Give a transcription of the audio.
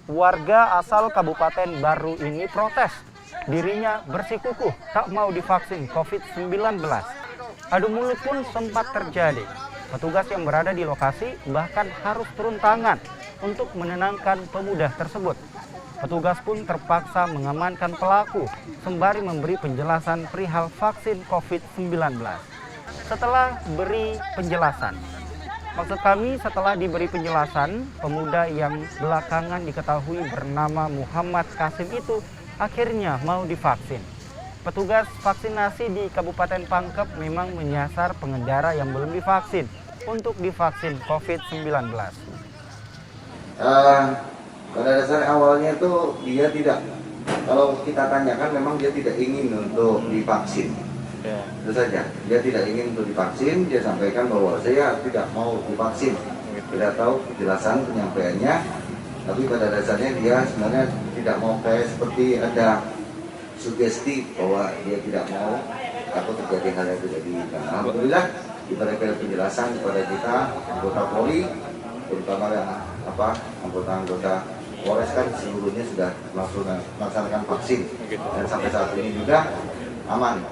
Warga asal Kabupaten Baru ini protes. Dirinya bersikukuh tak mau divaksin COVID-19. Adu mulut pun sempat terjadi. Petugas yang berada di lokasi bahkan harus turun tangan untuk menenangkan pemuda tersebut. Petugas pun terpaksa mengamankan pelaku sembari memberi penjelasan perihal vaksin COVID-19. Setelah beri penjelasan, setelah diberi penjelasan, pemuda yang belakangan diketahui bernama Muhammad Kasim itu akhirnya mau divaksin. Petugas vaksinasi di Kabupaten Pangkep memang menyasar pengendara yang belum divaksin untuk divaksin COVID-19. Pada dasar awalnya itu dia tidak, kalau kita tanyakan memang dia tidak ingin untuk divaksin. Itu saja, dia tidak ingin untuk divaksin. Dia sampaikan bahwa saya tidak mau divaksin. Tidak tahu penjelasan penyampaiannya, tapi pada dasarnya dia sebenarnya tidak mau, kayak seperti ada sugesti bahwa dia tidak mau, takut terjadi hal yang tidak diinginkan. Alhamdulillah diberikan penjelasan kepada kita anggota Polri, terutama yang anggota Polres kan seluruhnya sudah melaksanakan vaksin dan sampai saat ini juga aman.